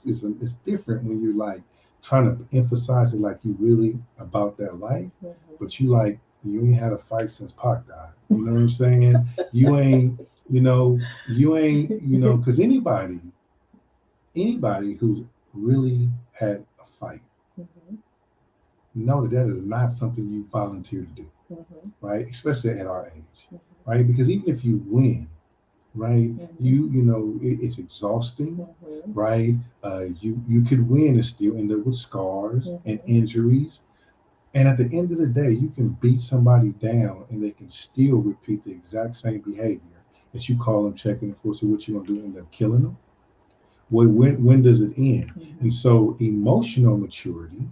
different when you're like trying to emphasize it, like you really about that life, Mhm. but you ain't had a fight since Pac died. You know what I'm saying? You ain't, because anybody who's really had a fight Mhm. know that is not something you volunteer to do, Mhm. right? Especially at our age, Mhm. right? Because even if you win, right, Mhm. it's exhausting, Mhm. right? You could win and still end up with scars and Mhm. injuries. And at the end of the day, you can beat somebody down and they can still repeat the exact same behavior that you call them checking the force. So what you gonna do? End up killing them? When does it end? And Mhm. so emotional maturity,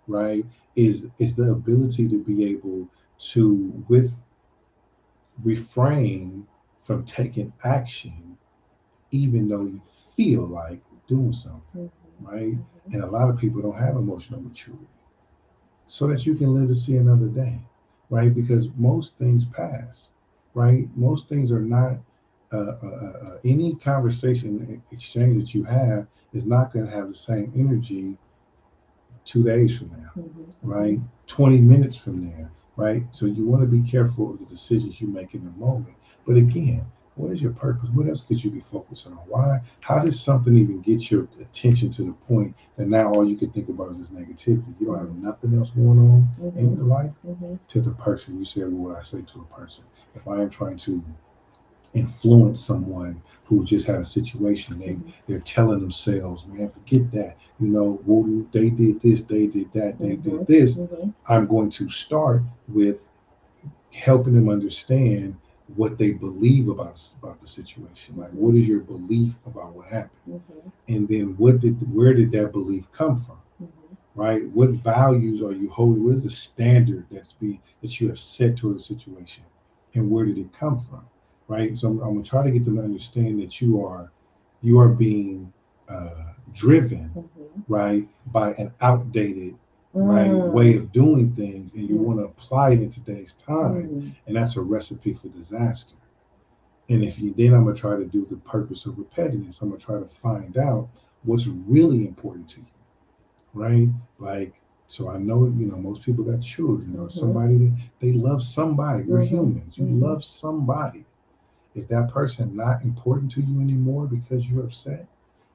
right, is the ability to be able to refrain from taking action, even though you feel like doing something, Mhm. right? Mhm. And a lot of people don't have emotional maturity, so that you can live to see another day, right? Because most things pass, right? Most things are not. Any conversation exchange that you have is not going to have the same energy 2 days from now, Mhm. right? Mhm. 20 minutes from there, right? So you want to be careful of the decisions you make in the moment. But again, what is your purpose? What else could you be focusing on? Why? How does something even get your attention to the point that now all you can think about is this negativity? You don't have Mhm. nothing else going on in Mhm. your life. Mhm. To the person, you said, what would I say to a person? If I am trying to influence someone who just had a situation, Mhm. they're telling themselves, man, forget that, well, they did this, they did that, they did Mhm. this. Mhm. I'm going to start with helping them understand what they believe about the situation. Like, Mhm. what is your belief about what happened, Mhm. and then where did that belief come from, Mhm. right? What values are you holding? What is the standard that you have set toward the situation, and where did it come from, right? So I'm gonna try to get them to understand that you are being driven, Mhm. right, by an outdated, right, way Mm. of doing things, and you Mm. want to apply it in today's time, Mm. and that's a recipe for disaster. And if you then I'm gonna try to do the purpose over pettiness. I'm gonna try to find out what's really important to you, right? Like, so I know, most people got children or somebody that they love somebody. We're humans. You love somebody. Is that person not important to you anymore because you're upset?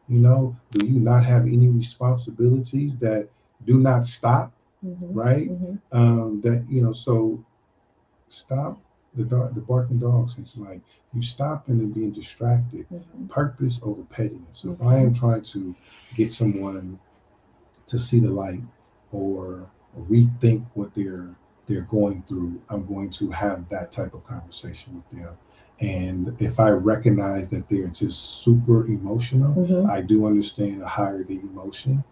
Do you not have any responsibilities that do not stop, right? So stop the barking dog sense. Like, you stop and then being distracted. Purpose over pettiness. So if I am trying to get someone to see the light or rethink what they're going through, I'm going to have that type of conversation with them. And if I recognize that they're just super emotional, I do understand the higher the emotion,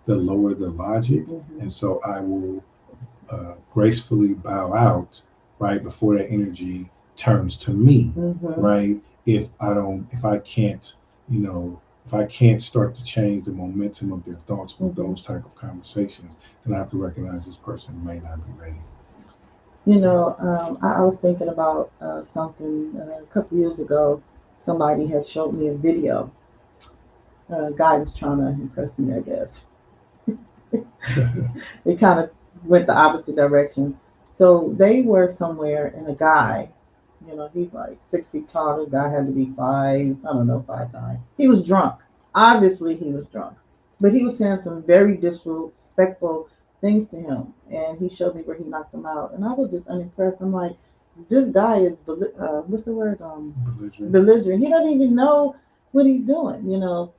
the lower the logic. And so I will gracefully bow out right before that energy turns to me, right? If I can't, you know, if I can't start to change the momentum of their thoughts with those type of conversations, then I have to recognize this person may not be ready. I was thinking about something a couple years ago. Somebody had showed me a video. A guy was trying to impress me, I guess. It kind of went the opposite direction. So they were somewhere, and a guy, he's like 6 feet tall. This guy had to be five, I don't know, 5'9". He was drunk. Obviously, he was drunk, but he was saying some very disrespectful things to him, and he showed me where he knocked him out, and I was just unimpressed. I'm like, this guy is what's the word? Belligerent. He doesn't even know what he's doing.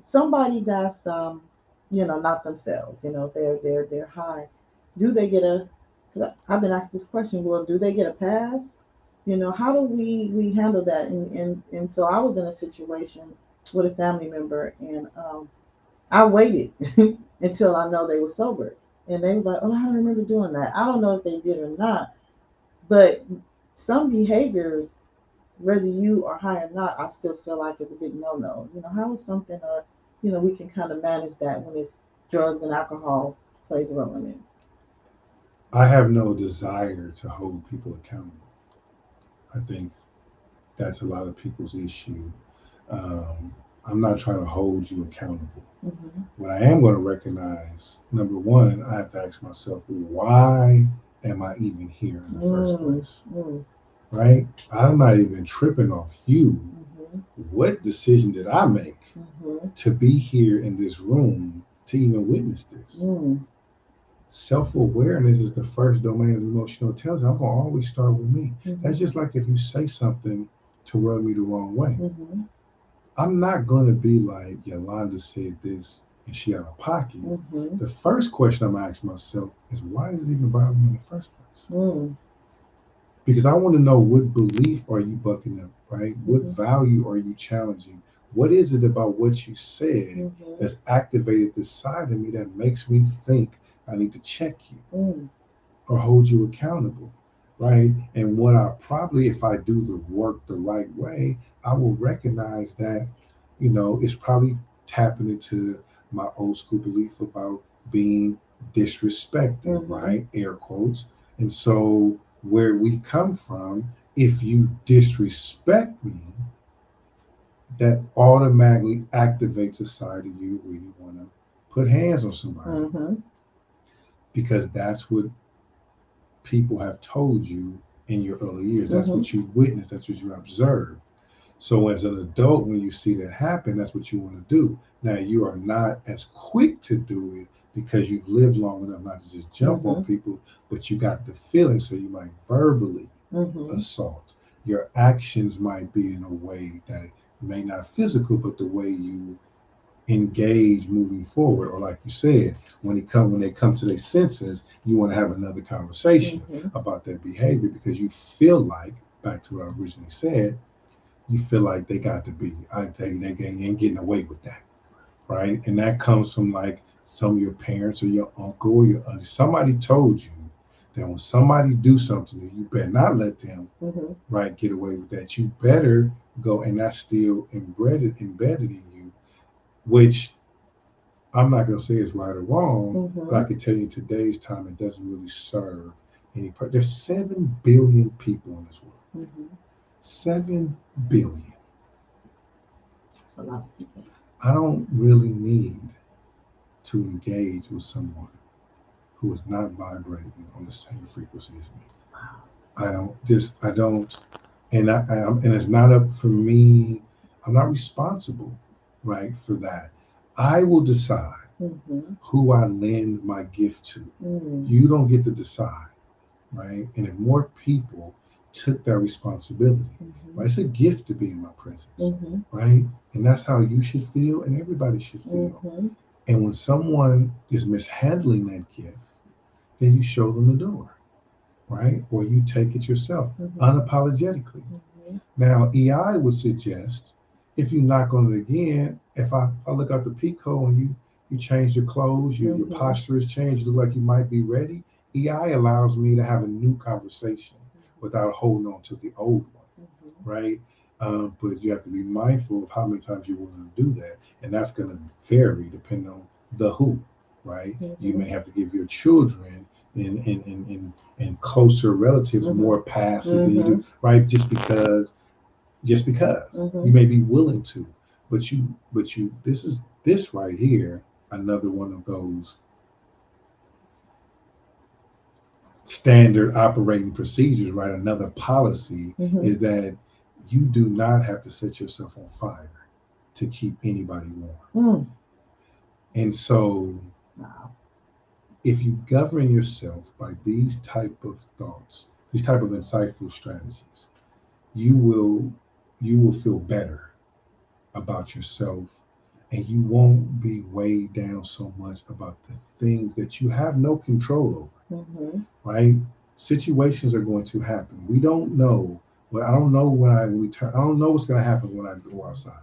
Somebody that's not themselves. They're high. Do they get a? Cause I've been asked this question. Well, do they get a pass? How do we handle that? And so I was in a situation with a family member, and I waited until I know they were sober, and they was like, "Oh, I don't remember doing that." I don't know if they did or not, but some behaviors, whether you are high or not, I still feel like it's a big no-no. How is something, we can kind of manage that when it's drugs and alcohol plays a role in it. I have no desire to hold people accountable. I think that's a lot of people's issue. I'm not trying to hold you accountable. What I am going to recognize, number one, I have to ask myself, why am I even here in the first place? Right? I'm not even tripping off you. What decision did I make to be here in this room to even witness this? Self-awareness is the first domain of emotional intelligence. I'm going to always start with me. That's just like if you say something to rub me the wrong way. I'm not going to be like, Yolanda said this and she out of pocket. The first question I'm going to ask myself is, why does it even bother me in the first place? Because I want to know, what belief are you bucking up, right? What value are you challenging? What is it about what you said that's activated this side of me that makes me think I need to check you or hold you accountable, right? And what I probably, if I do the work the right way, I will recognize that, it's probably tapping into my old school belief about being disrespected, right? Air quotes. And so where we come from, if you disrespect me, that automatically activates a side of you where you want to put hands on somebody. Because that's what people have told you in your early years. That's what you witnessed. That's what you observed. So as an adult, when you see that happen, that's what you want to do. Now, you are not as quick to do it because you've lived long enough not to just jump on people, but you got the feeling, so you might verbally assault. Your actions might be in a way that may not physical, but the way you engage moving forward, or like you said, when they come to their senses, you want to have another conversation about their behavior, because you feel like, back to what I originally said, you feel like they got to be, they ain't getting away with that, right? And that comes from like some of your parents or your uncle or your auntie. Somebody told you that when somebody do something, you better not let them right get away with that. You better go, and that's still embedded in you, which I'm not going to say it's right or wrong, but I can tell you in today's time, it doesn't really serve any purpose. There's 7 billion people in this world. 7 billion. That's a lot of people. I don't really need to engage with someone who is not vibrating on the same frequency as me. Wow. I don't, and it's not up for me. I'm not responsible, right, for that. I will decide who I lend my gift to. You don't get to decide, right? And if more people took that responsibility, right, it's a gift to be in my presence, right? And that's how you should feel, and everybody should feel. And when someone is mishandling that gift, then you show them the door, right? Or you take it yourself unapologetically. Now, EI would suggest if you knock on it again, if I look out the peephole and you change your clothes, your posture has changed, you look like you might be ready, EI allows me to have a new conversation without holding on to the old one, right? But you have to be mindful of how many times you're willing to do that. And that's going to vary depending on the who, right? You may have to give your children and closer relatives more passes than you do, right? Just because you may be willing to, but you this right here, another one of those standard operating procedures, right? Another policy is that you do not have to set yourself on fire to keep anybody warm. And so if you govern yourself by these type of thoughts, these type of insightful strategies, you will feel better about yourself, and you won't be weighed down so much about the things that you have no control over, right? Situations are going to happen. We don't know. Well, I don't know when I return. I don't know what's going to happen when I go outside.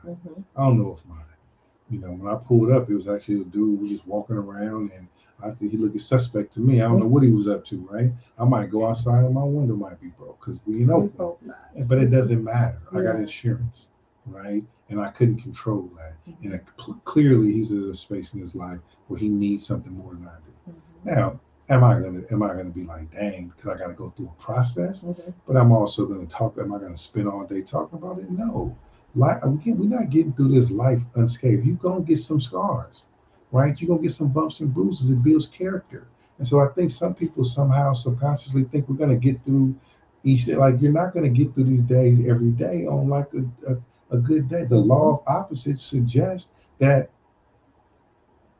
I don't know if when I pulled up, it was actually a dude who was just walking around, and I think he looked suspect to me. I don't know what he was up to, right? I might go outside and my window might be broke because we know, but it doesn't matter. I got insurance, right? And I couldn't control that. And clearly, he's in a space in his life where he needs something more than I do. Now, am I gonna be like, dang, because I got to go through a process? But I'm also gonna talk. Am I gonna spend all day talking about it? No. We're not getting through this life unscathed. You're gonna get some scars, right? You're gonna get some bumps and bruises. It builds character. And so I think some people somehow subconsciously think we're gonna get through each day. Like, you're not gonna get through these days every day on like a good day. The law of opposites suggests that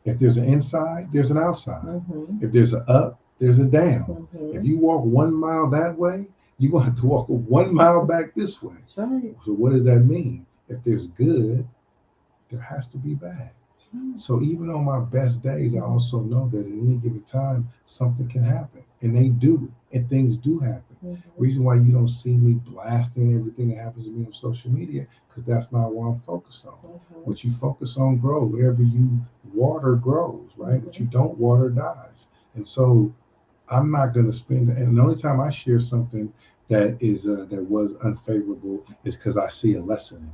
if there's an inside, there's an outside. If there's an up, there's a down. If you walk 1 mile that way, you're going to have to walk 1 mile back this way. That's right. So what does that mean? If there's good, there has to be bad. So even on my best days, I also know that at any given time, something can happen. And they do. And things do happen. Reason why you don't see me blasting everything that happens to me on social media, because that's not what I'm focused on. What you focus on grows. Wherever you water grows, right? What you don't water dies. And so I'm not going to spend, and the only time I share something that is that was unfavorable is because I see a lesson in it,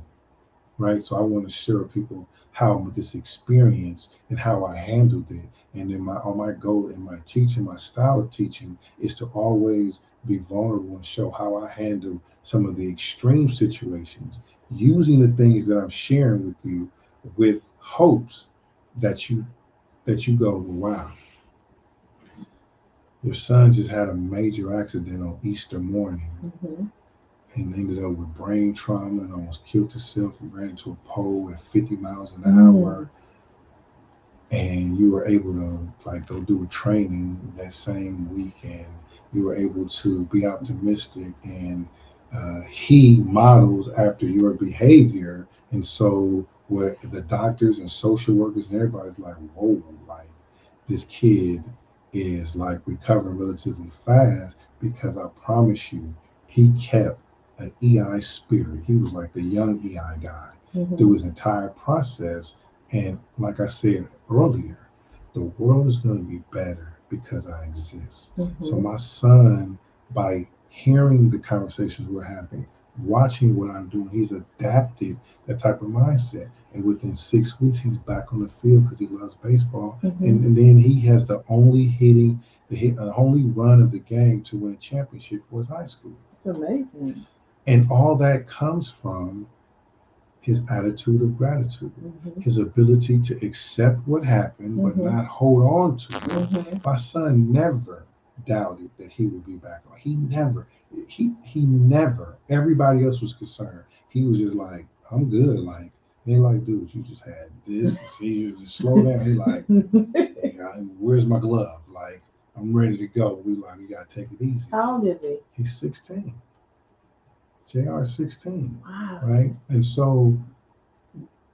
right? So I want to share with people how this experience and how I handled it. And then my goal in my teaching, my style of teaching, is to always be vulnerable and show how I handle some of the extreme situations, using the things that I'm sharing with you, with hopes that you go, wow, your son just had a major accident on Easter morning and ended up with brain trauma and almost killed himself and ran into a pole at 50 miles an hour. And you were able to go do a training that same week, and you were able to be optimistic, and he models after your behavior. And so what the doctors and social workers and everybody's like, whoa, like this kid is like recovering relatively fast, because I promise you, he kept an EI spirit. He was like the young EI guy through his entire process. And like I said earlier, the world is going to be better because I exist. So my son, by hearing the conversations we're having, watching what I'm doing, he's adapted that type of mindset. And within 6 weeks, he's back on the field because he loves baseball. And then he has the only only run of the game to win a championship for his high school. It's amazing. And all that comes from his attitude of gratitude, his ability to accept what happened, but not hold on to it. My son never doubted that he would be back on. He never. Everybody else was concerned. He was just like, I'm good. Like, they like, dude, you just had this. See, you just slow down. He like, where's my glove? Like, I'm ready to go. We like, we gotta take it easy. How old is he? He's 16. JR is 16. Wow. Right? And so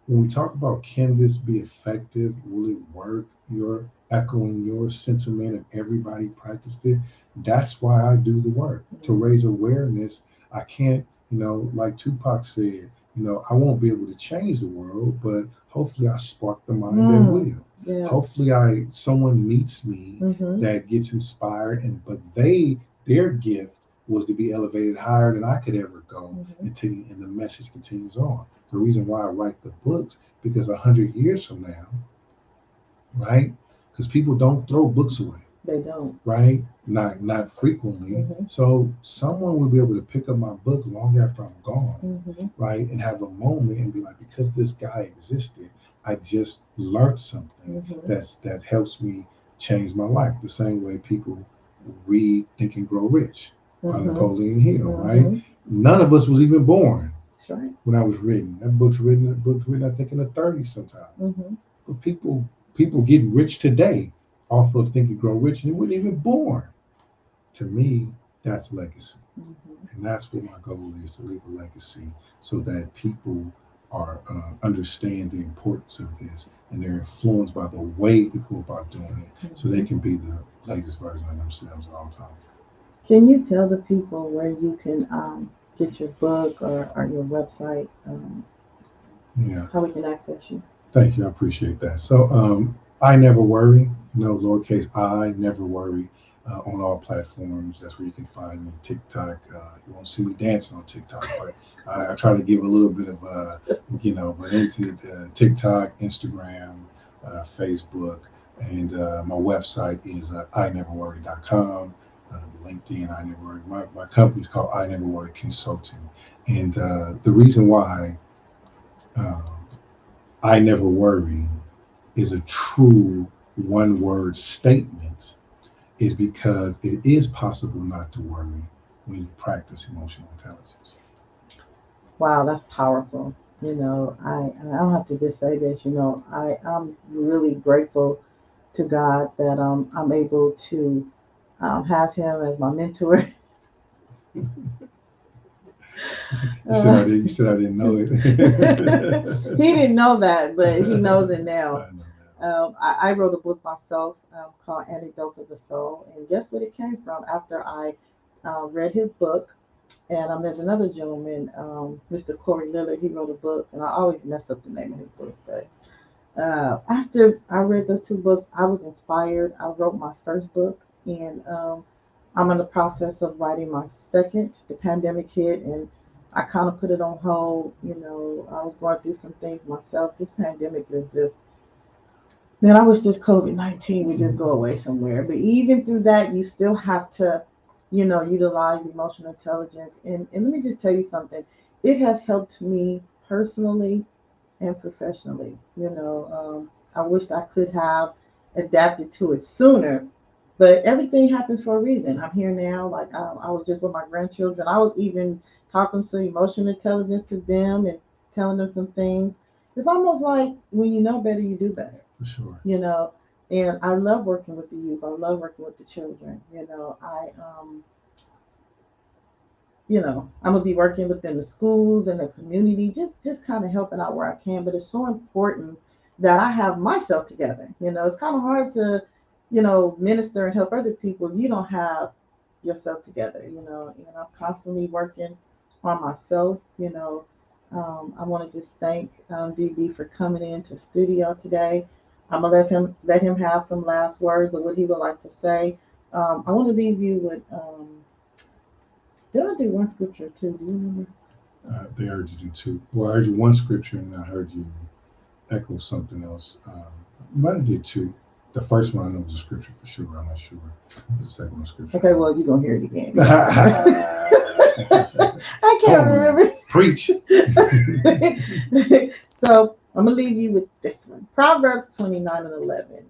when we talk about can this be effective, will it work? You're echoing your sentiment and everybody practiced it. That's why I do the work, to raise awareness. I can't, like Tupac said, I won't be able to change the world, but hopefully I spark the mind that will. Yes. Hopefully someone meets me that gets inspired, but their gift was to be elevated higher than I could ever go, and the message continues on. The reason why I write the books, because 100 years from now, right? Because people don't throw books away. They don't. Right? Not frequently. So someone will be able to pick up my book long after I'm gone, right? And have a moment and be like, because this guy existed, I just learned something that helps me change my life. The same way people read Think and Grow Rich by Napoleon Hill, right? None of us was even born when I was written. That book's written, I think, in the 30s sometime. But people getting rich today off of Think and Grow Rich, and they weren't even born. To me, that's legacy. And that's what my goal is, to leave a legacy so that people are understand the importance of this, and they're influenced by the way we go about doing it, so they can be the latest version of themselves at all times. Can you tell the people where you can get your book or your website, how we can access you? Thank you. I appreciate that. So I Never Worry, lowercase I Never Worry, on all platforms. That's where you can find me. TikTok. You won't see me dancing on TikTok, but I try to give a little bit of, but into TikTok, Instagram, Facebook, and my website is ineverworry.com. LinkedIn, I Never Worry. My company is called I Never Worry Consulting. And the reason why I Never Worry is a true one-word statement is because it is possible not to worry when you practice emotional intelligence. Wow, that's powerful. I don't have to just say this. I'm really grateful to God that I'm able to have him as my mentor. You said I didn't know it. He didn't know that, but he knows it now. I wrote a book myself called Anecdotes of the Soul, and guess what it came from? After I read his book, and there's another gentleman, Mr. Corey Lillard. He wrote a book, and I always mess up the name of his book, but after I read those two books, I was inspired. I wrote my first book, and I'm in the process of writing my second. The pandemic hit, and I kind of put it on hold. I was going through some things myself. This pandemic is just, man, I wish this COVID-19 would just go away somewhere. But even through that, you still have to, utilize emotional intelligence. And let me just tell you something. It has helped me personally and professionally. I wished I could have adapted to it sooner, but everything happens for a reason. I'm here now. Like I was just with my grandchildren. I was even talking some emotional intelligence to them and telling them some things. It's almost like when you know better, you do better. For sure. And I love working with the youth. I love working with the children. I'm gonna be working within the schools and the community, just kind of helping out where I can. But it's so important that I have myself together. It's kind of hard to, minister and help other people if you don't have yourself together. And I'm constantly working on myself. I want to just thank DB for coming into studio today. I'm gonna let him have some last words of what he would like to say. I want to leave you with. Did I do one scripture too? Do you remember? They heard you do two. Well, I heard you one scripture, and I heard you echo something else. You might have did two. The first one I know was a scripture for sure. I'm not sure. The second one scripture. Okay, well, you're going to hear it again. I Come can't on, remember. preach. So I'm going to leave you with this one. Proverbs 29:11.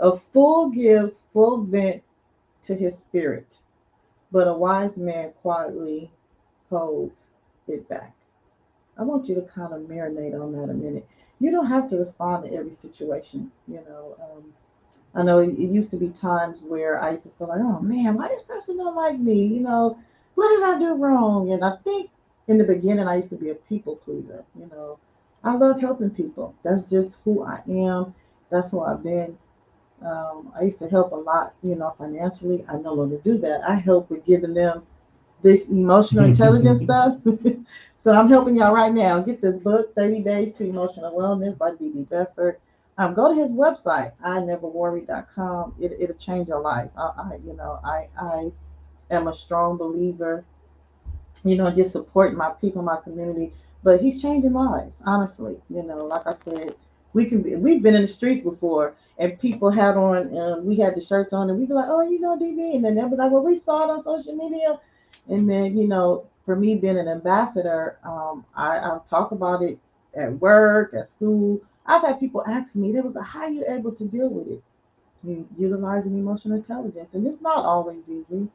A fool gives full vent to his spirit, but a wise man quietly holds it back. I want you to kind of marinate on that a minute. You don't have to respond to every situation. I know it used to be times where I used to feel like, oh man, why this person don't like me? What did I do wrong? And I think in the beginning I used to be a people pleaser. I love helping people. That's just who I am. That's who I've been. I used to help a lot, financially. I no longer do that. I help with giving them this emotional intelligence stuff. So I'm helping y'all right now. Get this book, 30 Days to Emotional Wellness by DB Bedford. Go to his website, ineverworry.com. It'll change your life. I am a strong believer, just supporting my people, my community. But he's changing lives, honestly. Like I said, we've been in the streets before, and people had on, we had the shirts on, and we'd be like, oh, DB, and then they'll be like, well, we saw it on social media, and then for me being an ambassador, I talk about it at work, at school. I've had people ask me, there was how are you able to deal with it? Utilizing emotional intelligence, and it's not always easy.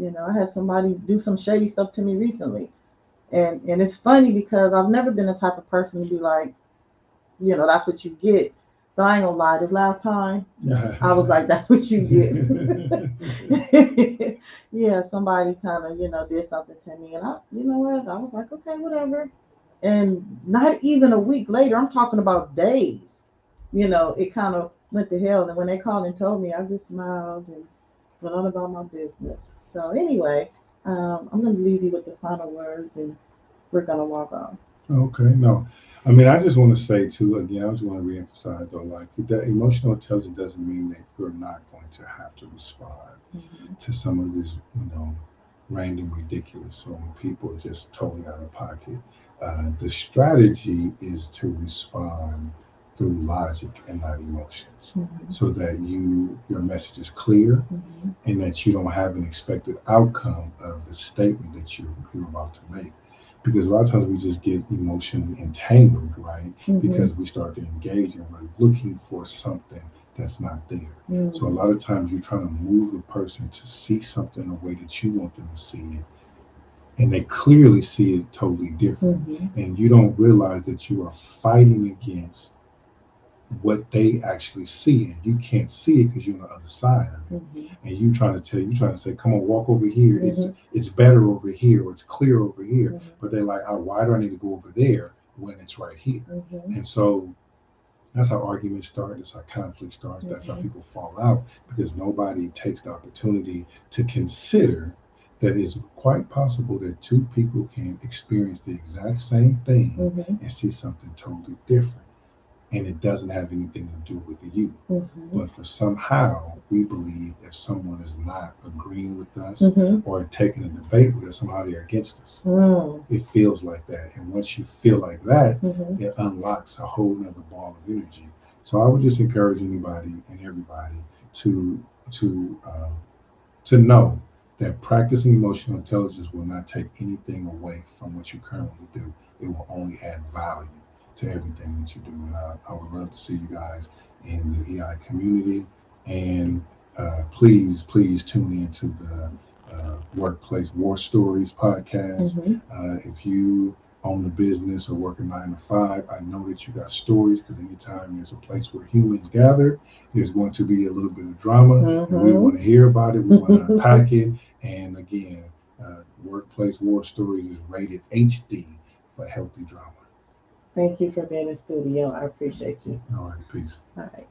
I had somebody do some shady stuff to me recently, and it's funny because I've never been the type of person to be like, that's what you get. But I ain't gonna lie, this last time I was like, that's what you get. Yeah, somebody kind of, did something to me, and I was like, okay, whatever. And not even a week later, I'm talking about days, it kind of went to hell. And when they called and told me, I just smiled and went on about my business. So anyway, I'm going to leave you with the final words, and we're going to walk on. Okay, no. I mean, I just want to say too, again, I just want to reemphasize though, like that emotional intelligence doesn't mean that you're not going to have to respond to some of this, random ridiculous. So when people are just totally out of pocket, the strategy is to respond through logic and not emotions, so that your message is clear, and that you don't have an expected outcome of the statement that you're about to make. Because a lot of times we just get emotionally entangled, right? Because we start to engage and we're looking for something that's not there. So a lot of times you're trying to move a person to see something the way that you want them to see it, and they clearly see it totally different. And you don't realize that you are fighting against what they actually see, and you can't see it because you're on the other side of it. And you trying to say, come on, walk over here. It's better over here, or it's clear over here. But they're like, oh, why do I need to go over there when it's right here? And so that's how arguments start. That's how conflict starts. That's how people fall out, because nobody takes the opportunity to consider that it's quite possible that two people can experience the exact same thing and see something totally different. And it doesn't have anything to do with you. But for somehow we believe if someone is not agreeing with us or taking a debate with us, somehow they're against us. It feels like that. And once you feel like that, it unlocks a whole nother ball of energy. So I would just encourage anybody and everybody to know that practicing emotional intelligence will not take anything away from what you currently do. It will only add value to everything that you do. And I would love to see you guys in the EI community. And please tune into the Workplace War Stories podcast. If you own a business or work a 9 to 5, I know that you got stories, because anytime there's a place where humans gather, there's going to be a little bit of drama, and we want to hear about it. We want to unpack it. And again, Workplace War Stories is rated HD for healthy drama. Thank you for being in the studio. I appreciate you. All right, peace. All right.